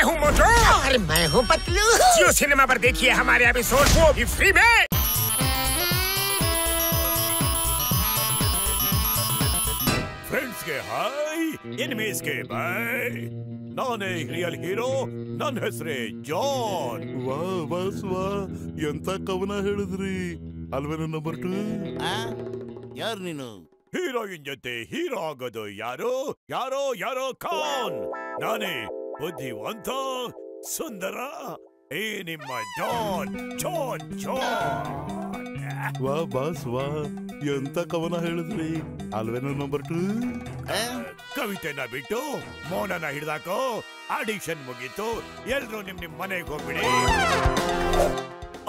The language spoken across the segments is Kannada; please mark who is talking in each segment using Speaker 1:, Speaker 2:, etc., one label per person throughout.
Speaker 1: हूँ मोटू
Speaker 2: और मैं हूँ पतलू।
Speaker 1: जियो सिनेमा पर देखिए हमारे एपिसोड, वो भी फ्री में।
Speaker 3: फ्रेंड्स के हाय, एनिमीज के बाय। ನಾನೇ ರಿಯಲ್ ಹೀರೋ, ನನ್ನ ಹೆಸರೇ ಜಾನ್.
Speaker 4: ವಾ ಬಾಸ್ ವಾ, ಎಂತ ಕವನ ಹೇಳಿದ್ರಿ ಅಲ್ವೇನೋ ನಂಬರ್ 2.
Speaker 5: ಯಾರು ನೀನು?
Speaker 3: ಹೀರೋಯಿನ್ ಜೊತೆ ಹೀರೋ ಆಗೋದು ಯಾರು? ಯಾರೋ ಯಾರೋ ಖಾನ್. ನಾನೇ ಬುದ್ಧಿವಂತ ಸುಂದರ, ಏ ನಿಮ್ಮ ಜಾನ್ ಜಾನ್ ಜಾನ್.
Speaker 4: ವಾ ಬಾಸ್ ವಾ, ಎಂತ ಕವನ ಹೇಳಿದ್ರಿ ಅಲ್ವೇನೋ ನಂಬರ್ 2.
Speaker 3: ಕವಿತೆನ ಬಿಟ್ಟು ಮೌನನ ಹಿಡ್ದಾಕೋ. ಆಡಿಷನ್ ಮುಗೀತು, ಎಲ್ರು ನಿಮ್ ಮನೆಗೆ ಹೋಗ್ಬಿಡಿ.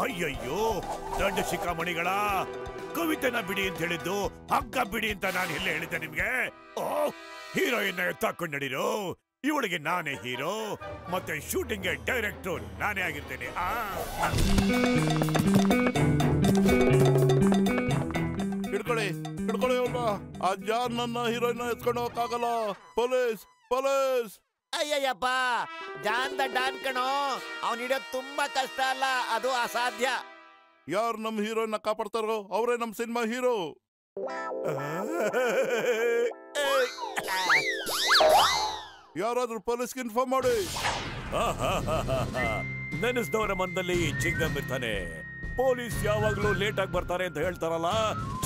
Speaker 3: ಅಯ್ಯಯ್ಯೋ, ದೊಡ್ಡ ಶಿಖಾಮಣಿಗಳ ಕವಿತೆನ ಬಿಡಿ ಅಂತ ಹೇಳಿದ್ದು, ಹಗ್ಗ ಬಿಡಿ ಅಂತ ನಾನು ಎಲ್ಲ ಹೇಳಿದ್ದೆ ನಿಮ್ಗೆ. ಓ, ಹೀರೋಯಿನ್ ಎತ್ತಾಕೊಂಡು ನಡೀರು. ಇವಳಿಗೆ ನಾನೇ ಹೀರೋ, ಮತ್ತೆ ಶೂಟಿಂಗ್ ಡೈರೆಕ್ಟರ್ ನಾನೇ ಆಗಿರ್ತೇನೆ.
Speaker 4: ಹಿಡ್ಕೊಳ್ಳಿ ಹಿಡ್ಕೊಳ್ಳಿ ಅವ್ರನ್ನ. ಆ ಜಾನ್ ನನ್ನ ಹೀರೋಯಿನ್ ಎತ್ಕೊಂಡು ಹೋಗಕ್ಕಾಗಲ್ಲ. Police police.
Speaker 5: ಅಯ್ಯಯ್ಯಪ್ಪ, ಜಾನ್ ದ ಡಾನ್ ಕಣೋ. ಅವ್ನು ಹಿಡಿಯೋದು ತುಂಬಾ ಕಷ್ಟ ಅಲ್ಲ, ಅದು ಅಸಾಧ್ಯ.
Speaker 4: ಯಾರು ನಮ್ ಹೀರೋಯಿನ್ ಕಾಪಾಡ್ತಾರೋ ಅವರೇ ನಮ್ ಸಿನಿಮಾ ಹೀರೋ. ಯಾರಾದ್ರೂ ಪೊಲೀಸ್ಗೆ ಇನ್ಫಾರ್ಮ್ ಮಾಡಿ.
Speaker 3: ನೆನೆಸ್ದವರ ಮನದಲ್ಲಿ ಚಿಂಗಮ್ ಇರ್ತಾನೆ. ಪೊಲೀಸ್ ಯಾವಾಗ್ಲೂ ಲೇಟ್ ಆಗಿ ಬರ್ತಾರೆ ಅಂತ ಹೇಳ್ತಾರಲ್ಲ,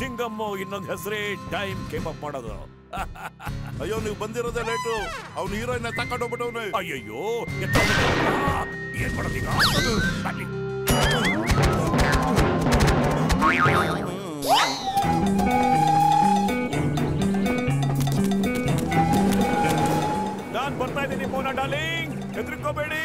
Speaker 3: ಚಿಂಗಮ್ಮು ಇನ್ನೊಂದು ಹೆಸರೇ ಟೈಮ್ ಕೇಪ್ ಅಪ್ ಮಾಡೋದು.
Speaker 4: ಅಯ್ಯೋ, ನೀವು ಬಂದಿರೋದೇ ಲೇಟು. ಅವ್ನು ಹೀರೋಯಿನ್ ತಕೊಂಡೋಗ್ಬಿಟ್ಟವ್ನೆ.
Speaker 3: ಅಯ್ಯಯ್ಯೋ, ಏನ್ ಮಾಡೋದೀಗ? ಬನ್ನಿ. ನಾನ್ ಬರ್ತಾ ಇದ್ದೀನಿ ಮೋನಾ ಡಾರ್ಲಿಂಗ್, ಹೆದರ್ಕೋಬೇಡಿ.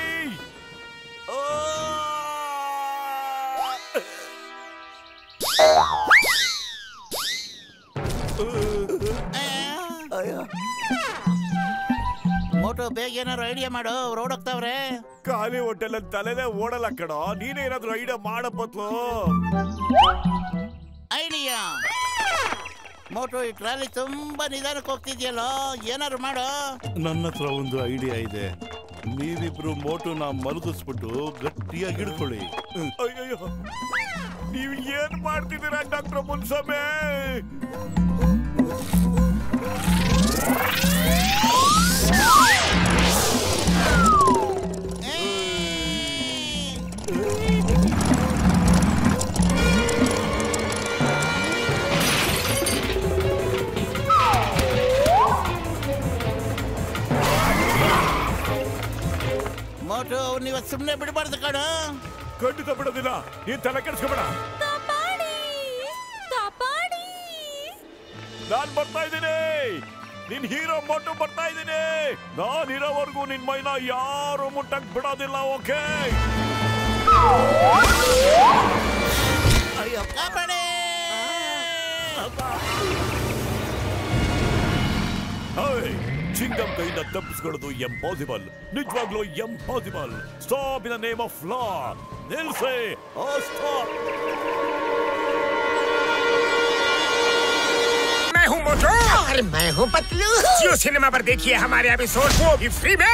Speaker 5: ಮೋಟು, ಬೇಗ ಏನಾರು ಐಡಿಯಾ ಮಾಡು, ರೋಡ್ ಹೋಗ್ತಾವ್ರೆ.
Speaker 3: ಖಾಲಿ ಹೋಟೆಲ್ ತಲೆನೇ ಓಡಲ್ಲ ಕಣೋ. ನೀನೇನಾದ್ರೂ ಐಡಿಯಾ ಮಾಡಪ್ಪತ್ಲು.
Speaker 5: ಐಡಿಯಾ? ಮೋಟು, ಈ ಟ್ರಾಲಿ ತುಂಬಾ ನಿಧಾನಕ್ಕೆ ಹೋಗ್ತಿದ್ಯಲ್ಲೋ, ಏನಾರು ಮಾಡು.
Speaker 4: ನನ್ನ ಹತ್ರ ಒಂದು ಐಡಿಯಾ ಇದೆ. ನೀವಿಬ್ರು ಮೋಟುನ ಮಲಗಿಸ್ಬಿಟ್ಟು ಗಟ್ಟಿಯಾಗಿ ಹಿಡ್ಕೊಳ್ಳಿ.
Speaker 3: ಅಯ್ಯಯ್ಯೋ, ನೀವು ಏನ್ ಮಾಡ್ತಿದ್ದೀರಾ ಡಾಕ್ಟರ್ ಮುನ್ಸಮೆ?
Speaker 5: ಮೋಟು, ನೀವು ಸುಮ್ಮನೆ ಬಿಡಬಾರ್ದು ಕಣ.
Speaker 3: ಖಂಡಿತ ಬಿಡೋದಿಲ್ಲ, ನೀನ್ ತಲೆ ಕೆಡಿಸ್ಕೋಬೇಡ. ನಾನ್ ಬರ್ತಾ ಇದ್ದೀನಿ, ನಿನ್ ಹೀರೋ ಮೋಟು ಬರ್ತಾ ಇದ್ದೀನಿ. ನಾನ್ ಇರೋವರೆಗೂ ನಿನ್ ಮೈನ ಯಾರು ಮುಟ್ಟಕ್ ಬಿಡೋದಿಲ್ಲ. ಓಕೆ?
Speaker 5: ಅಯ್ಯೋ, ಕಾಪಾಡಿ.
Speaker 3: ಚಿಂಗಮ್ ಕೈಯಿಂದ ತಪ್ಪಿಸ್ಕೊಳ್ಳೋದು ಎಂಪಾಸಿಬಲ್, ನಿಜವಾಗ್ಲೂ impossible. Stop in the name of law. ನಿಲ್ಸೆ. ಸ್ಟಾಪ್.
Speaker 1: मैं हूँ मोटू
Speaker 2: और मैं हूँ पतलू।
Speaker 1: जियो सिनेमा पर देखिए हमारे एपिसोड, वो भी फ्री में।